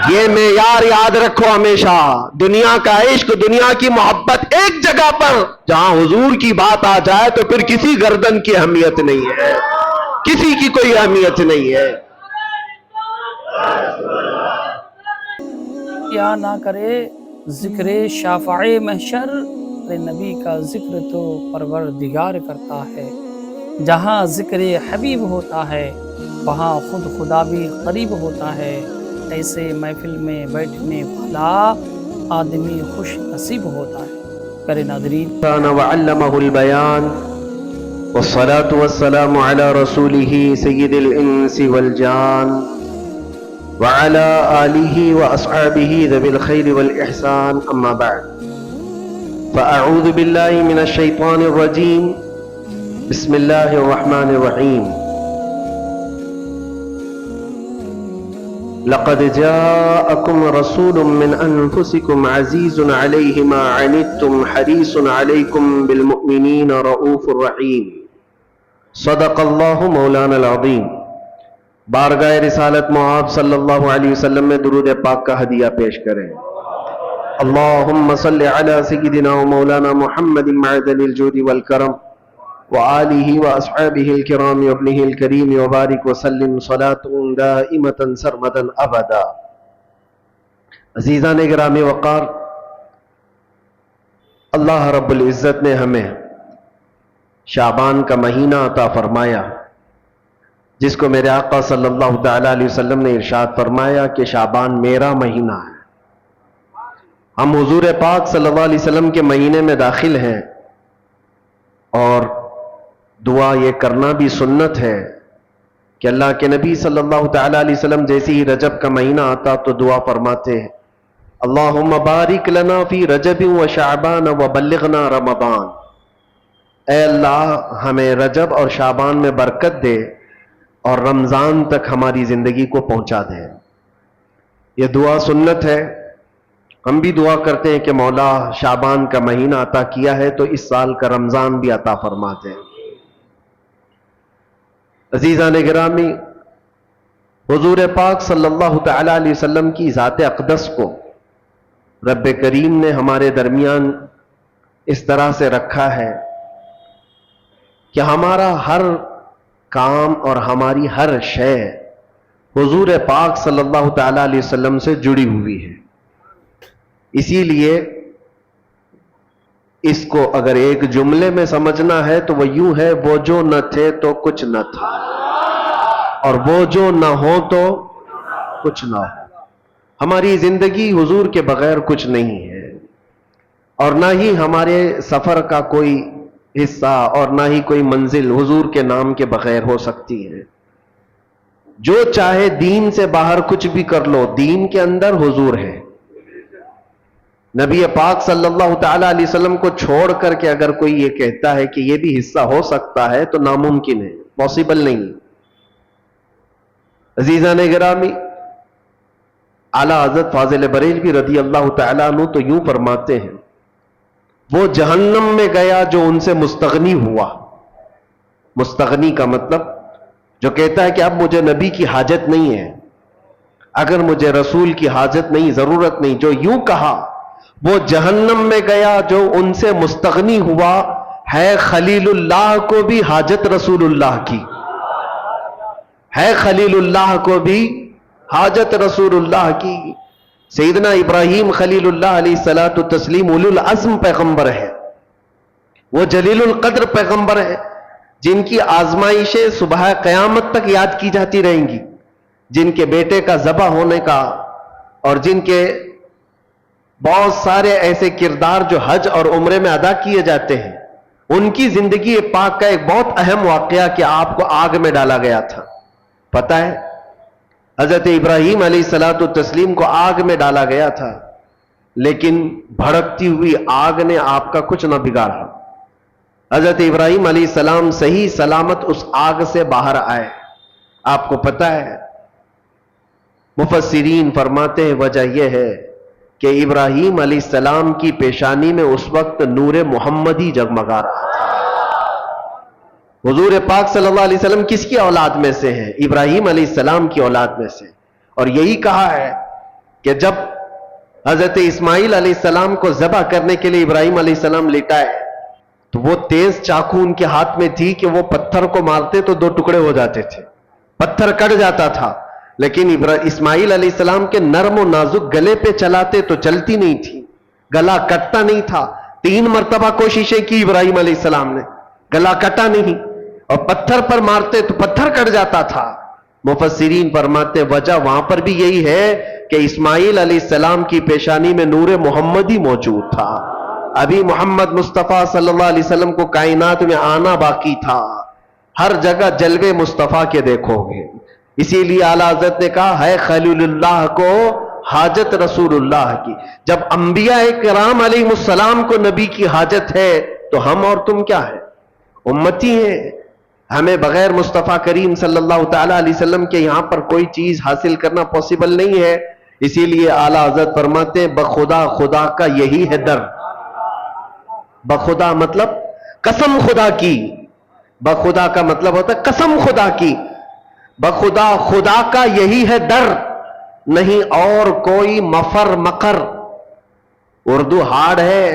یہ معیار یاد رکھو ہمیشہ، دنیا کا عشق، دنیا کی محبت ایک جگہ پر جہاں حضور کی بات آ جائے تو پھر کسی گردن کی اہمیت نہیں ہے، کسی کی کوئی اہمیت نہیں ہے۔ کیا نہ کرے ذکر شافع محشر، نبی کا ذکر تو پروردگار کرتا ہے۔ جہاں ذکر حبیب ہوتا ہے وہاں خود خدا بھی قریب ہوتا ہے۔ ایسے محفل میں بیٹھنے والا آدمی خوش نصیب ہوتا ہے۔ پیارے ناظرین، كان وعلمه البيان والصلاة والسلام على رسوله سيد الإنس والجان وعلى آله وأصحابه ذوي الخير والإحسان، أما بعد، فأعوذ بالله من الشيطان الرجيم، بسم الله الرحمن الرحيم۔ لقد جاءكم رسول من أنفسكم عزيز عليه ما عنتم حريص عليكم بالمؤمنين رؤوف رحيم، صدق الله مولانا العظيم۔ بارگاہ رسالت معاب صلی اللہ علیہ وسلم میں درود پاک کا ہدیہ پیش کریں۔ اللہم صلی علی سیدنا و مولانا محمد معدن الجود والکرم وآلہ واصحابہ الکرام وابنہ الکریم وبارک وسلم صلاة دائمة سرمدا ابدا۔ عزیزان گرامی وقار، اللہ رب العزت نے ہمیں شعبان کا مہینہ عطا فرمایا، جس کو میرے آقا صلی اللہ تعالی علیہ وسلم نے ارشاد فرمایا کہ شعبان میرا مہینہ ہے۔ ہم حضور پاک صلی اللہ علیہ وسلم کے مہینے میں داخل ہیں، اور دعا یہ کرنا بھی سنت ہے کہ اللہ کے نبی صلی اللہ تعالی علیہ وسلم جیسے ہی رجب کا مہینہ آتا تو دعا فرماتے ہیں، اللہم بارک لنا فی رجب و شعبان و بلغنا رمضان۔ اے اللہ ہمیں رجب اور شعبان میں برکت دے اور رمضان تک ہماری زندگی کو پہنچا دے۔ یہ دعا سنت ہے۔ ہم بھی دعا کرتے ہیں کہ مولا شعبان کا مہینہ عطا کیا ہے تو اس سال کا رمضان بھی عطا فرما دے۔ عزیزان گرامی، حضور پاک صلی اللہ تعالی علیہ وسلم کی ذات اقدس کو رب کریم نے ہمارے درمیان اس طرح سے رکھا ہے کہ ہمارا ہر کام اور ہماری ہر شے حضور پاک صلی اللہ تعالی علیہ وسلم سے جڑی ہوئی ہے۔ اسی لیے اس کو اگر ایک جملے میں سمجھنا ہے تو وہ یوں ہے، وہ جو نہ تھے تو کچھ نہ تھا، اور وہ جو نہ ہو تو کچھ نہ ہو۔ ہماری زندگی حضور کے بغیر کچھ نہیں ہے، اور نہ ہی ہمارے سفر کا کوئی حصہ اور نہ ہی کوئی منزل حضور کے نام کے بغیر ہو سکتی ہے۔ جو چاہے دین سے باہر کچھ بھی کر لو، دین کے اندر حضور ہے۔ نبی پاک صلی اللہ تعالی علیہ وسلم کو چھوڑ کر کے اگر کوئی یہ کہتا ہے کہ یہ بھی حصہ ہو سکتا ہے تو ناممکن ہے، پاسبل نہیں۔ عزیزان گرامی، اعلیٰ حضرت فاضل بریلوی رضی اللہ تعالیٰ عنہ تو یوں فرماتے ہیں، وہ جہنم میں گیا جو ان سے مستغنی ہوا۔ مستغنی کا مطلب جو کہتا ہے کہ اب مجھے نبی کی حاجت نہیں ہے، اگر مجھے رسول کی حاجت نہیں، ضرورت نہیں، جو یوں کہا وہ جہنم میں گیا جو ان سے مستغنی ہوا۔ ہے خلیل اللہ کو بھی حاجت رسول اللہ کی، ہے خلیل اللہ کو بھی حاجت رسول اللہ کی۔ سیدنا ابراہیم خلیل اللہ علیہ الصلوۃ والتسلیم اولو العزم پیغمبر ہے، وہ جلیل القدر پیغمبر ہے، جن کی آزمائشیں صبح قیامت تک یاد کی جاتی رہیں گی، جن کے بیٹے کا ذبح ہونے کا، اور جن کے بہت سارے ایسے کردار جو حج اور عمرے میں ادا کیے جاتے ہیں۔ ان کی زندگی پاک کا ایک بہت اہم واقعہ کہ آپ کو آگ میں ڈالا گیا تھا، پتہ ہے؟ حضرت ابراہیم علیہ الصلوۃ والتسلیم کو آگ میں ڈالا گیا تھا، لیکن بھڑکتی ہوئی آگ نے آپ کا کچھ نہ بگاڑا۔ حضرت ابراہیم علیہ السلام صحیح سلامت اس آگ سے باہر آئے۔ آپ کو پتہ ہے، مفسرین فرماتے ہیں وجہ یہ ہے کہ ابراہیم علیہ السلام کی پیشانی میں اس وقت نور محمدی جگمگا رہا تھا۔ حضور پاک صلی اللہ علیہ وسلم کس کی اولاد میں سے ہیں؟ ابراہیم علیہ السلام کی اولاد میں سے، اور یہی کہا ہے کہ جب حضرت اسماعیل علیہ السلام کو ذبح کرنے کے لیے ابراہیم علیہ السلام لٹائے تو وہ تیز چاقو ان کے ہاتھ میں تھی کہ وہ پتھر کو مارتے تو 2 ٹکڑے ہو جاتے تھے، پتھر کٹ جاتا تھا، لیکن اسماعیل علیہ السلام کے نرم و نازک گلے پہ چلاتے تو چلتی نہیں تھی، گلا کٹتا نہیں تھا۔ 3 مرتبہ کوششیں کی ابراہیم علیہ السلام نے، گلا کٹا نہیں، اور پتھر پر مارتے تو پتھر کٹ جاتا تھا۔ مفسرین فرماتے وجہ وہاں پر بھی یہی ہے کہ اسماعیل علیہ السلام کی پیشانی میں نور محمدی موجود تھا، ابھی محمد مصطفیٰ صلی اللہ علیہ وسلم کو کائنات میں آنا باقی تھا، ہر جگہ جلوے مصطفیٰ کے دیکھو گے۔ اسی لیے اعلیٰ حضرت نے کہا ہے خلیل اللہ کو حاجت رسول اللہ کی۔ جب انبیاء کرام علیہ السلام کو نبی کی حاجت ہے تو ہم اور تم کیا ہے؟ امتی ہیں۔ ہمیں بغیر مصطفیٰ کریم صلی اللہ تعالی علیہ وسلم کے یہاں پر کوئی چیز حاصل کرنا پاسبل نہیں ہے۔ اسی لیے اعلیٰ حضرت فرماتے ہیں بخدا خدا کا یہی ہے در۔ بخدا مطلب قسم خدا کی، بخدا کا مطلب ہوتا ہے قسم خدا کی، بخدا خدا کا یہی ہے در، نہیں اور کوئی مفر مکر۔ اردو ہارڈ ہے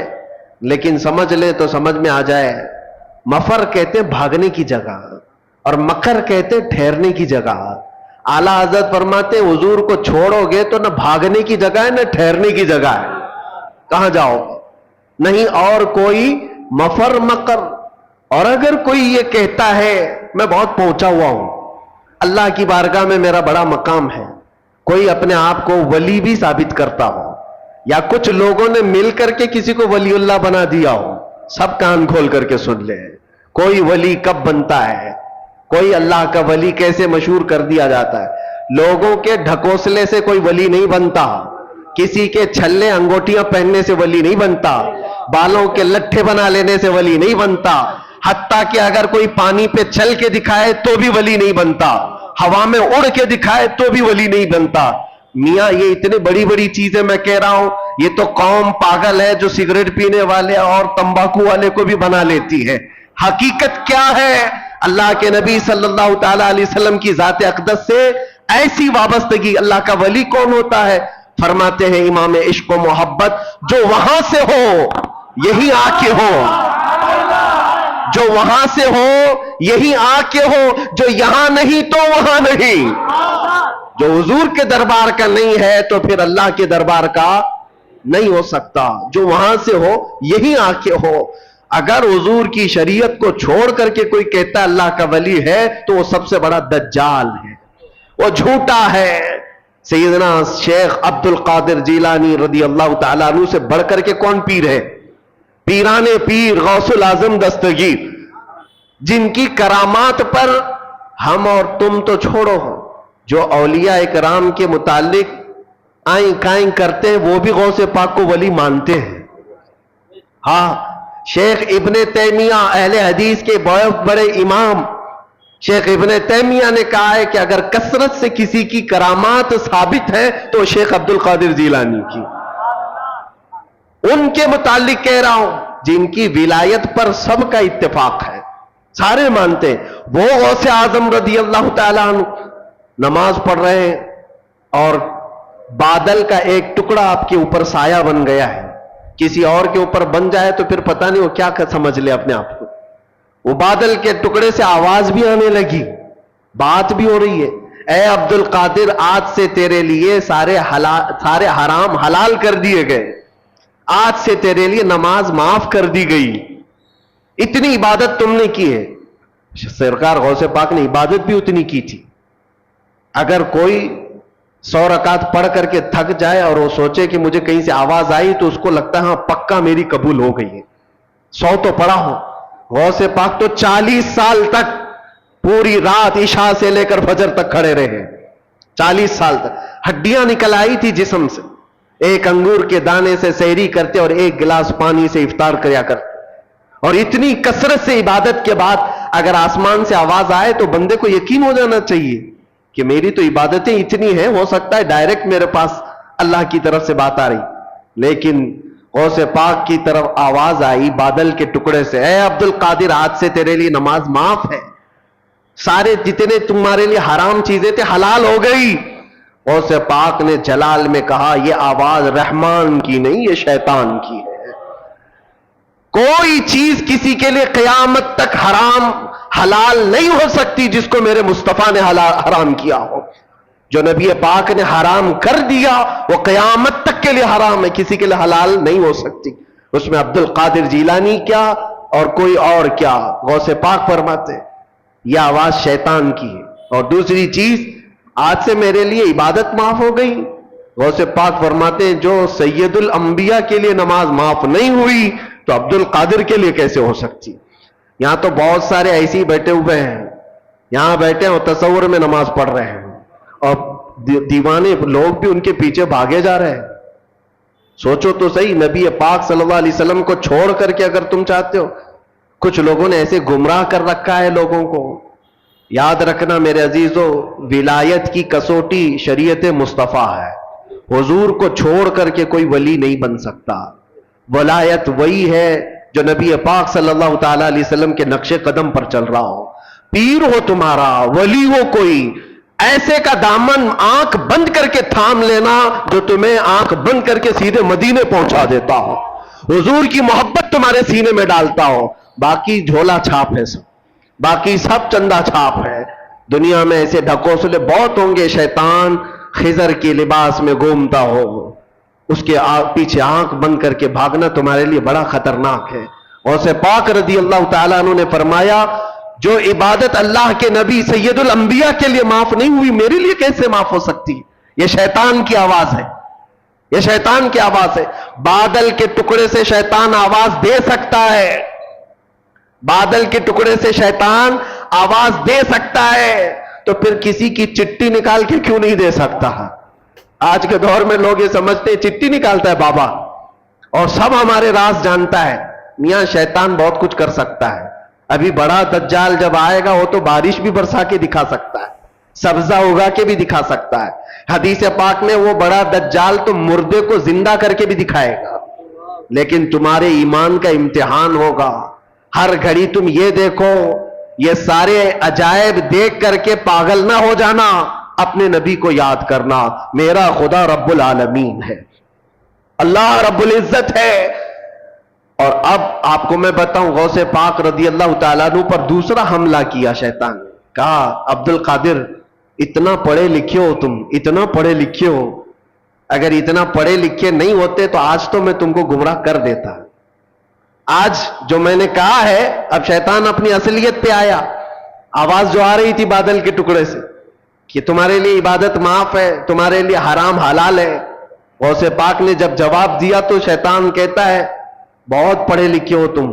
لیکن سمجھ لے تو سمجھ میں آ جائے۔ مفر کہتے ہیں بھاگنے کی جگہ اور مکر کہتے ہیں ٹھہرنے کی جگہ۔ اعلیٰ حضرت فرماتے ہیں حضور کو چھوڑو گے تو نہ بھاگنے کی جگہ ہے نہ ٹھہرنے کی جگہ ہے، کہاں جاؤ گے؟ نہیں اور کوئی مفر مکر۔ اور اگر کوئی یہ کہتا ہے میں بہت پہنچا ہوا ہوں، اللہ کی بارگاہ میں میرا بڑا مقام ہے، کوئی اپنے آپ کو ولی بھی ثابت کرتا ہو یا کچھ لوگوں نے مل کر کے کسی کو ولی اللہ بنا دیا ہو، سب کان کھول کر کے سن لے، کوئی ولی کب بنتا ہے، کوئی اللہ کا ولی کیسے مشہور کر دیا جاتا ہے۔ لوگوں کے ڈھکوسلے سے کوئی ولی نہیں بنتا، کسی کے چھلے انگوٹیاں پہننے سے ولی نہیں بنتا، بالوں کے لٹھے بنا لینے سے ولی نہیں بنتا، حتیٰ کہ اگر کوئی پانی پہ چل کے دکھائے تو بھی ولی نہیں بنتا، ہوا میں اڑ کے دکھائے تو بھی ولی نہیں بنتا۔ میاں یہ اتنے بڑی بڑی چیزیں میں کہہ رہا ہوں، یہ تو قوم پاگل ہے جو سگریٹ پینے والے اور تمباکو والے کو بھی بنا لیتی ہے۔ حقیقت کیا ہے؟ اللہ کے نبی صلی اللہ تعالی علیہ وسلم کی ذات اقدس سے ایسی وابستگی۔ اللہ کا ولی کون ہوتا ہے؟ فرماتے ہیں امام عشق و محبت جو وہاں سے ہو یہی آ کے ہو، جو وہاں سے ہو یہی آ کے ہو، جو یہاں نہیں تو وہاں نہیں۔ جو حضور کے دربار کا نہیں ہے تو پھر اللہ کے دربار کا نہیں ہو سکتا، جو وہاں سے ہو یہی آ کے ہو۔ اگر حضور کی شریعت کو چھوڑ کر کے کوئی کہتا ہے اللہ کا ولی ہے تو وہ سب سے بڑا دجال ہے، وہ جھوٹا ہے۔ سیدنا شیخ عبد القادر جیلانی رضی اللہ تعالیٰ عنہ سے بڑھ کر کے کون پیر ہے؟ پیران پیر غوث الاعظم دستگیر، جن کی کرامات پر ہم اور تم تو چھوڑو، جو اولیاء اکرام کے متعلق آئیں کائیں کرتے ہیں وہ بھی غوث پاک کو ولی مانتے ہیں۔ ہاں، شیخ ابن تیمیہ اہل حدیث کے بہت بڑے امام شیخ ابن تیمیہ نے کہا ہے کہ اگر کثرت سے کسی کی کرامات ثابت ہے تو شیخ عبد القادر جیلانی کی، ان کے متعلق کہہ رہا ہوں جن کی ولایت پر سب کا اتفاق ہے، سارے مانتے ہیں۔ وہ غوث اعظم رضی اللہ تعالیٰ عنہ نماز پڑھ رہے ہیں اور بادل کا ایک ٹکڑا آپ کے اوپر سایہ بن گیا ہے، کسی اور کے اوپر بن جائے تو پھر پتہ نہیں وہ کیا سمجھ لے اپنے آپ کو۔ وہ بادل کے ٹکڑے سے آواز بھی آنے لگی، بات بھی ہو رہی ہے، اے عبد القادر آج سے تیرے لیے سارے حرام حلال کر دیے گئے، آج سے تیرے لیے نماز معاف کر دی گئی، اتنی عبادت تم نے کی ہے۔ سرکار غوث پاک نے عبادت بھی اتنی کی تھی۔ اگر کوئی 100 رکعت پڑھ کر کے تھک جائے اور وہ سوچے کہ مجھے کہیں سے آواز آئی تو اس کو لگتا ہے ہاں پکا میری قبول ہو گئی ہے، 100 تو پڑھا ہو۔ غوث پاک تو 40 سال تک پوری رات عشاء سے لے کر فجر تک کھڑے رہے، 40 سال تک ہڈیاں نکل آئی تھی جسم سے، ایک انگور کے دانے سے سحری کرتے اور ایک گلاس پانی سے افطار کریا کرتے، اور اتنی کثرت سے عبادت کے بعد اگر آسمان سے آواز آئے تو بندے کو یقین ہو جانا چاہیے کہ میری تو عبادتیں اتنی ہیں، ہو سکتا ہے ڈائریکٹ میرے پاس اللہ کی طرف سے بات آ رہی، لیکن غوث پاک کی طرف آواز آئی بادل کے ٹکڑے سے، اے عبد القادر آج سے تیرے لیے نماز معاف ہے، سارے جتنے تمہارے لیے حرام چیزیں تھے حلال ہو گئی۔ غوث پاک نے جلال میں کہا یہ آواز رحمان کی نہیں، یہ شیطان کی ہے۔ کوئی چیز کسی کے لیے قیامت تک حرام حلال نہیں ہو سکتی جس کو میرے مصطفیٰ نے حرام کیا ہو۔ جو نبی پاک نے حرام کر دیا وہ قیامت تک کے لیے حرام ہے، کسی کے لیے حلال نہیں ہو سکتی۔ اس میں عبد القادر جیلانی کیا اور کوئی اور کیا، غوث پاک فرماتے یہ آواز شیطان کی ہے۔ اور دوسری چیز، آج سے میرے لیے عبادت معاف ہو گئی۔ غوث پاک فرماتے ہیں جو سید الانبیاء کے لیے نماز معاف نہیں ہوئی تو عبد القادر کے لیے کیسے ہو سکتی؟ یہاں تو بہت سارے ایسے ہی بیٹھے ہوئے ہیں، یہاں بیٹھے ہیں اور تصور میں نماز پڑھ رہے ہیں، اور دیوانے لوگ بھی ان کے پیچھے بھاگے جا رہے ہیں۔ سوچو تو صحیح، نبی پاک صلی اللہ علیہ وسلم کو چھوڑ کر کے اگر تم چاہتے ہو، کچھ لوگوں نے ایسے گمراہ کر رکھا ہے لوگوں کو۔ یاد رکھنا میرے عزیزو، ولایت کی کسوٹی شریعت مصطفیٰ ہے۔ حضور کو چھوڑ کر کے کوئی ولی نہیں بن سکتا۔ ولایت وہی ہے جو نبی پاک صلی اللہ تعالی علیہ وسلم کے نقش قدم پر چل رہا ہو۔ پیر ہو تمہارا، ولی ہو کوئی، ایسے کا دامن آنکھ بند کر کے تھام لینا جو تمہیں آنکھ بند کر کے سیدھے مدینے پہنچا دیتا ہو، حضور کی محبت تمہارے سینے میں ڈالتا ہو۔ باقی جھولا چھاپ ہے، سب باقی سب چندہ چھاپ ہے۔ دنیا میں ایسے ڈھکوسلے بہت ہوں گے، شیطان خضر کے لباس میں گھومتا ہو، اس کے پیچھے آنکھ بند کر کے بھاگنا تمہارے لیے بڑا خطرناک ہے۔ غوث پاک رضی اللہ تعالیٰ عنہ نے فرمایا جو عبادت اللہ کے نبی سید الانبیاء کے لیے معاف نہیں ہوئی میرے لیے کیسے معاف ہو سکتی؟ یہ شیطان کی آواز ہے، یہ شیطان کی آواز ہے۔ بادل کے ٹکڑے سے شیطان آواز دے سکتا ہے، بادل کے ٹکڑے سے شیطان آواز دے سکتا ہے، تو پھر کسی کی چٹھی نکال کے کیوں نہیں دے سکتا؟ آج کے دور میں لوگ یہ سمجھتے ہیں چٹھی نکالتا ہے بابا اور سب ہمارے راز جانتا ہے۔ میاں شیطان بہت کچھ کر سکتا ہے۔ ابھی بڑا دجال جب آئے گا وہ تو بارش بھی برسا کے دکھا سکتا ہے، سبزہ اگا کے بھی دکھا سکتا ہے۔ حدیث پاک میں وہ بڑا دجال تو مردے کو زندہ کر کے بھی دکھائے گا۔ لیکن تمہارے ایمان کا امتحان ہوگا۔ ہر گھڑی تم یہ دیکھو، یہ سارے عجائب دیکھ کر کے پاگل نہ ہو جانا، اپنے نبی کو یاد کرنا، میرا خدا رب العالمین ہے، اللہ رب العزت ہے۔ اور اب آپ کو میں بتاؤں، غوث پاک رضی اللہ تعالیٰ عنہ پر دوسرا حملہ کیا شیطان نے۔ کہا عبد القادر اتنا پڑھے لکھے ہو تم، اتنا پڑھے لکھے ہو، اگر اتنا پڑھے لکھے نہیں ہوتے تو آج تو میں تم کو گمراہ کر دیتا۔ آج جو میں نے کہا ہے، اب شیطان اپنی اصلیت پہ آیا۔ آواز جو آ رہی تھی بادل کے ٹکڑے سے کہ تمہارے لیے عبادت معاف ہے، تمہارے لیے حرام حلال ہے، غوث پاک نے جب جواب دیا تو شیطان کہتا ہے بہت پڑھے لکھے ہو تم،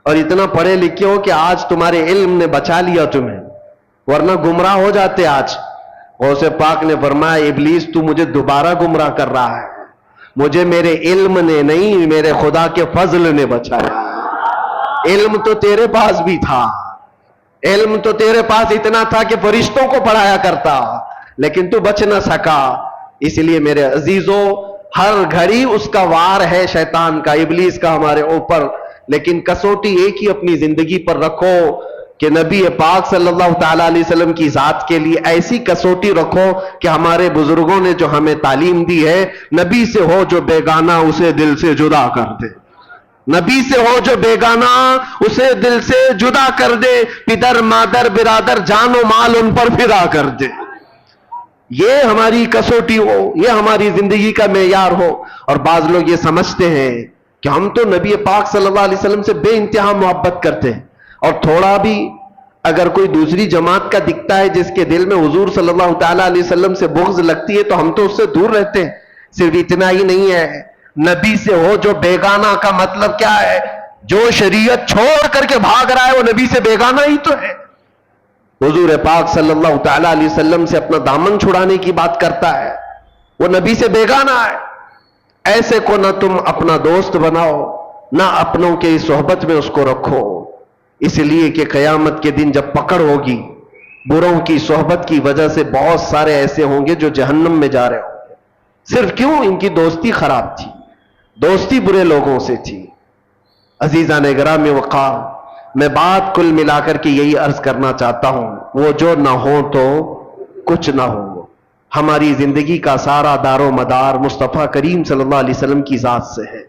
اور اتنا پڑھے لکھے ہو کہ آج تمہارے علم نے بچا لیا تمہیں، ورنہ گمراہ ہو جاتے آج۔ غوث پاک نے فرمایا ابلیس تو مجھے دوبارہ گمراہ کر رہا ہے، مجھے میرے علم نے نہیں، میرے خدا کے فضل نے بچایا۔ علم تو تیرے پاس بھی تھا، علم تو تیرے پاس اتنا تھا کہ فرشتوں کو پڑھایا کرتا، لیکن تو بچ نہ سکا۔ اس لیے میرے عزیزو، ہر گھڑی اس کا وار ہے، شیطان کا، ابلیس کا ہمارے اوپر، لیکن کسوٹی ایک ہی اپنی زندگی پر رکھو کہ نبی پاک صلی اللہ تعالیٰ علیہ وسلم کی ذات کے لیے ایسی کسوٹی رکھو کہ ہمارے بزرگوں نے جو ہمیں تعلیم دی ہے، نبی سے ہو جو بیگانہ اسے دل سے جدا کر دے، نبی سے ہو جو بیگانہ اسے دل سے جدا کر دے، پدر مادر برادر جان و مال ان پر فدا کر دے۔ یہ ہماری کسوٹی ہو، یہ ہماری زندگی کا معیار ہو۔ اور بعض لوگ یہ سمجھتے ہیں کہ ہم تو نبی پاک صلی اللہ علیہ وسلم سے بے انتہا محبت کرتے ہیں، اور تھوڑا بھی اگر کوئی دوسری جماعت کا دکھتا ہے جس کے دل میں حضور صلی اللہ تعالیٰ علیہ وسلم سے بغض لگتی ہے تو ہم تو اس سے دور رہتے ہیں۔ صرف اتنا ہی نہیں ہے، نبی سے ہو جو بیگانہ کا مطلب کیا ہے؟ جو شریعت چھوڑ کر کے بھاگ رہا ہے وہ نبی سے بیگانہ ہی تو ہے۔ حضور پاک صلی اللہ تعالیٰ علیہ وسلم سے اپنا دامن چھڑانے کی بات کرتا ہے، وہ نبی سے بیگانہ ہے۔ ایسے کو نہ تم اپنا دوست بناؤ، نہ اپنوں کے صحبت میں اس کو رکھو، اس لیے کہ قیامت کے دن جب پکڑ ہوگی، بروں کی صحبت کی وجہ سے بہت سارے ایسے ہوں گے جو جہنم میں جا رہے ہوں گے۔ صرف کیوں؟ ان کی دوستی خراب تھی، دوستی برے لوگوں سے تھی۔ عزیزان گرامی وقار، میں بات کل ملا کر کے یہی عرض کرنا چاہتا ہوں، وہ جو نہ ہو تو کچھ نہ ہو، ہماری زندگی کا سارا دار و مدار مصطفیٰ کریم صلی اللہ علیہ وسلم کی ذات سے ہے،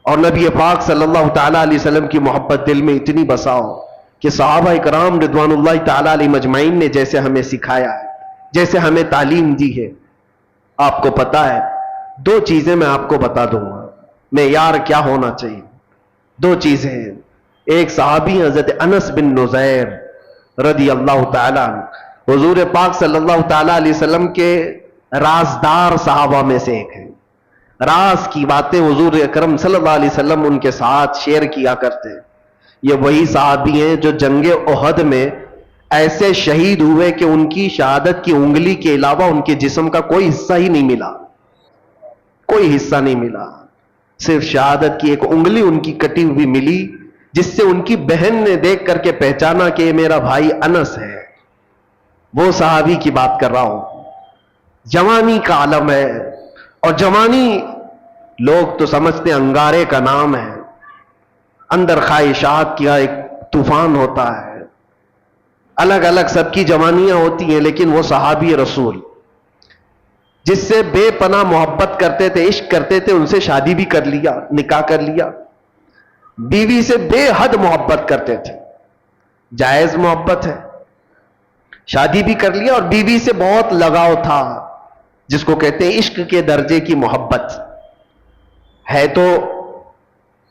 اور نبی پاک صلی اللہ تعالیٰ علیہ وسلم کی محبت دل میں اتنی بساؤ کہ صحابہ کرام رضوان اللہ تعالیٰ علیہ مجمعین نے جیسے ہمیں سکھایا ہے، جیسے ہمیں تعلیم دی ہے، آپ کو پتا ہے دو چیزیں میں آپ کو بتا دوں گا معیار کیا ہونا چاہیے. دو چیزیں ہیں. ایک صحابی حضرت انس بن نزیر رضی اللہ تعالیٰ عنہ، حضور پاک صلی اللہ تعالیٰ علیہ وسلم کے رازدار صحابہ میں سے ایک ہیں. راز کی باتیں حضور اکرم صلی اللہ علیہ وسلم ان کے ساتھ شیئر کیا کرتے ہیں. یہ وہی صحابی ہیں جو جنگ احد میں ایسے شہید ہوئے کہ ان کی شہادت کی انگلی کے علاوہ ان کے جسم کا کوئی حصہ ہی نہیں ملا، کوئی حصہ نہیں ملا، صرف شہادت کی ایک انگلی ان کی کٹی ہوئی ملی، جس سے ان کی بہن نے دیکھ کر کے پہچانا کہ یہ میرا بھائی انس ہے. وہ صحابی کی بات کر رہا ہوں. جوانی کا عالم ہے، اور جوانی لوگ تو سمجھتے ہیں انگارے کا نام ہے، اندر خواہشات کا ایک طوفان ہوتا ہے، الگ الگ سب کی جوانیاں ہوتی ہیں. لیکن وہ صحابی رسول جس سے بے پناہ محبت کرتے تھے، عشق کرتے تھے، ان سے شادی بھی کر لیا، نکاح کر لیا. بیوی سے بے حد محبت کرتے تھے، جائز محبت ہے، شادی بھی کر لیا، اور بیوی سے بہت لگاؤ تھا، جس کو کہتے ہیں عشق کے درجے کی محبت ہے. تو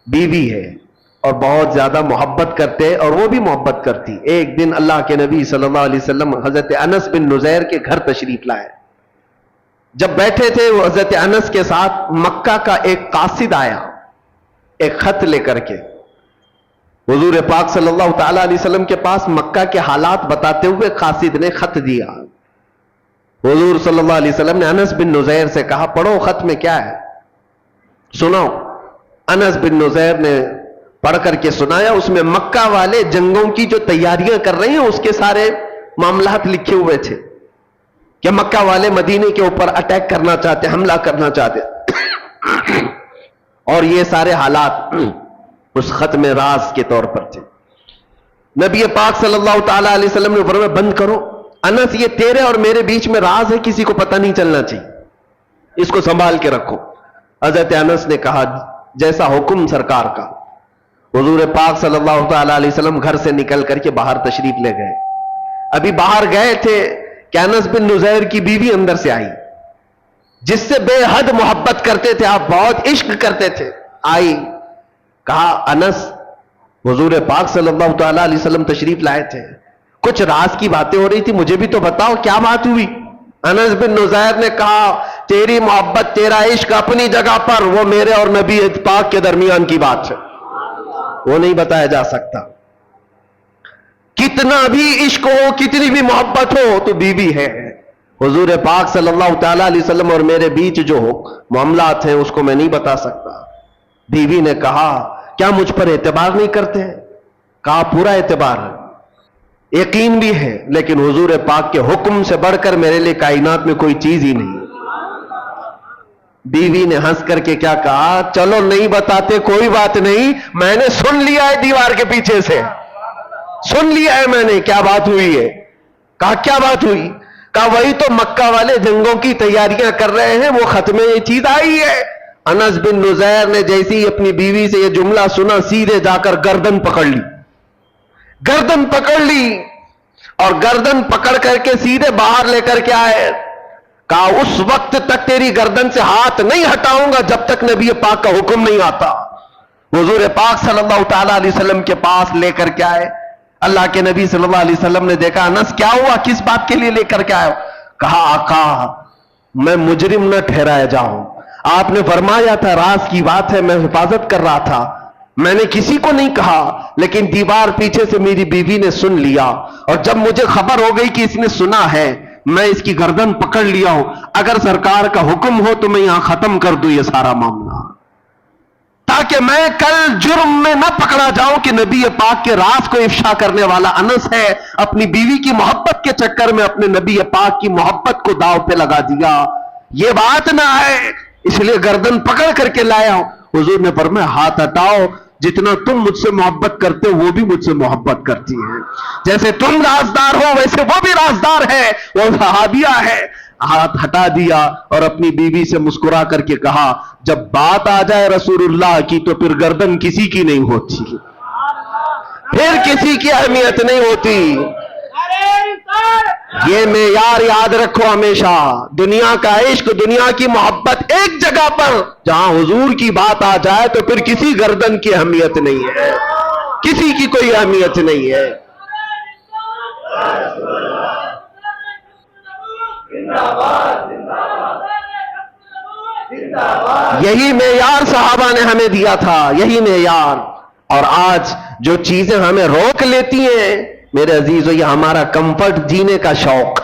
بیوی ہے اور بہت زیادہ محبت کرتے، اور وہ بھی محبت کرتی. ایک دن اللہ کے نبی صلی اللہ علیہ وسلم حضرت انس بن نزیر کے گھر تشریف لائے. جب بیٹھے تھے وہ حضرت انس کے ساتھ، مکہ کا ایک قاصد آیا ایک خط لے کر کے حضور پاک صلی اللہ تعالی علیہ وسلم کے پاس. مکہ کے حالات بتاتے ہوئے قاصد نے خط دیا. حضور صلی اللہ علیہ وسلم نے انس بن نزیر سے کہا پڑھو خط میں کیا ہے، سناؤ. انس بن نزیر نے پڑھ کر کے سنایا. اس میں مکہ والے جنگوں کی جو تیاریاں کر رہے ہیں اس کے سارے معاملات لکھے ہوئے تھے کہ مکہ والے مدینے کے اوپر اٹیک کرنا چاہتے، حملہ کرنا چاہتے. اور یہ سارے حالات اس خط میں راز کے طور پر تھے. نبی پاک صلی اللہ تعالی علیہ وسلم نے فرمایا بند کرو انس، یہ تیرے اور میرے بیچ میں راز ہے، کسی کو پتہ نہیں چلنا چاہیے، اس کو سنبھال کے رکھو. حضرت انس نے کہا جیسا حکم سرکار کا. حضور پاک صلی اللہ تعالی علیہ وسلم گھر سے نکل کر کے باہر تشریف لے گئے. ابھی باہر گئے تھے کہ انس بن نزیر کی بیوی اندر سے آئی، جس سے بے حد محبت کرتے تھے آپ، بہت عشق کرتے تھے. آئی، کہا انس حضور پاک صلی اللہ تعالی علیہ وسلم تشریف لائے تھے، کچھ راز کی باتیں ہو رہی تھی، مجھے بھی تو بتاؤ کیا بات ہوئی. انس بن نزیر نے کہا تیری محبت، تیرا عشق اپنی جگہ پر، وہ میرے اور نبی پاک کے درمیان کی بات ہے، وہ نہیں بتایا جا سکتا. کتنا بھی عشق ہو، کتنی بھی محبت ہو، تو بیوی ہے. حضور پاک صلی اللہ تعالی علیہ وسلم اور میرے بیچ جو معاملات ہیں اس کو میں نہیں بتا سکتا. بیوی نے کہا کیا مجھ پر اعتبار نہیں کرتے؟ کہا پورا اعتبار ہے، یقین بھی ہے، لیکن حضور پاک کے حکم سے بڑھ کر میرے لیے کائنات میں کوئی چیز ہی نہیں. بیوی نے ہنس کر کے کیا کہا چلو نہیں بتاتے کوئی بات نہیں، میں نے سن لیا ہے دیوار کے پیچھے سے، سن لیا ہے میں نے کیا بات ہوئی ہے. کہا کیا بات ہوئی؟ کہا وہی تو مکہ والے جنگوں کی تیاریاں کر رہے ہیں، وہ خط میں یہ چیز آئی ہے. انس بن نزیر نے جیسی ہی اپنی بیوی سے یہ جملہ سنا، سیدھے جا کر گردن پکڑ لی، گردن پکڑ لی، اور گردن پکڑ کر کے سیدھے باہر لے کر کے آئے. کہا اس وقت تک تیری گردن سے ہاتھ نہیں ہٹاؤں گا جب تک نبی پاک کا حکم نہیں آتا. حضور پاک صلی اللہ تعالی علیہ وسلم کے پاس لے کر کے آئے. اللہ کے نبی صلی اللہ علیہ وسلم نے دیکھا انس کیا ہوا، کس بات کے لیے لے کر کے آئے؟ کہا آقا میں مجرم نہ ٹھہرایا جاؤں، آپ نے فرمایا تھا راز کی بات ہے، میں حفاظت کر رہا تھا، میں نے کسی کو نہیں کہا، لیکن دیوار پیچھے سے میری بیوی نے سن لیا، اور جب مجھے خبر ہو گئی کہ اس نے سنا ہے میں اس کی گردن پکڑ لیا ہوں. اگر سرکار کا حکم ہو تو میں یہاں ختم کر دوں یہ سارا معاملہ، تاکہ میں کل جرم میں نہ پکڑا جاؤں کہ نبی پاک کے راز کو افشا کرنے والا انس ہے. اپنی بیوی کی محبت کے چکر میں اپنے نبی پاک کی محبت کو داؤ پہ لگا دیا، یہ بات نہ ہے، اس لیے گردن پکڑ کر کے لایا ہوں. حضور نے فرمایا ہاتھ ہٹاؤ، جتنا تم مجھ سے محبت کرتے ہو وہ بھی مجھ سے محبت کرتی ہے، جیسے تم رازدار ہو ویسے وہ بھی رازدار ہے، وہ صحابیہ ہے. ہاتھ ہٹا دیا اور اپنی بیوی سے مسکرا کر کے کہا جب بات آ جائے رسول اللہ کی تو پھر گردن کسی کی نہیں ہوتی, پھر کسی کی اہمیت نہیں ہوتی. یہ معیار یاد رکھو ہمیشہ, دنیا کا عشق, دنیا کی محبت ایک جگہ پر, جہاں حضور کی بات آ جائے تو پھر کسی گردن کی اہمیت نہیں ہے, کسی کی کوئی اہمیت نہیں ہے. یہی معیار صحابہ نے ہمیں دیا تھا, یہی معیار. اور آج جو چیزیں ہمیں روک لیتی ہیں میرے عزیزو, یہ ہمارا کمفرٹ جینے کا شوق,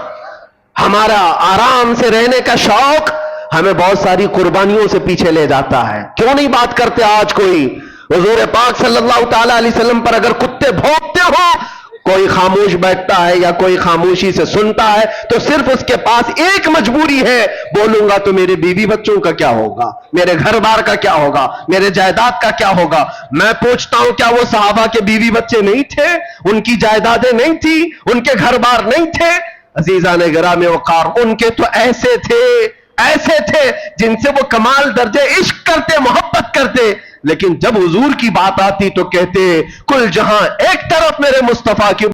ہمارا آرام سے رہنے کا شوق ہمیں بہت ساری قربانیوں سے پیچھے لے جاتا ہے. کیوں نہیں بات کرتے آج کوئی حضور پاک صلی اللہ تعالی علیہ وسلم پر اگر کتے بھونکتے ہو, کوئی خاموش بیٹھتا ہے یا کوئی خاموشی سے سنتا ہے تو صرف اس کے پاس ایک مجبوری ہے, بولوں گا تو میرے بیوی بچوں کا کیا ہوگا, میرے گھر بار کا کیا ہوگا, میرے جائیداد کا کیا ہوگا. میں پوچھتا ہوں کیا وہ صحابہ کے بیوی بچے نہیں تھے, ان کی جائیدادیں نہیں تھی, ان کے گھر بار نہیں تھے؟ عزیزان گرامی وقار, ان کے تو ایسے تھے جن سے وہ کمال درجے عشق کرتے, محبت کرتے, لیکن جب حضور کی بات آتی تو کہتے کل جہاں ایک طرف میرے مصطفیٰ کی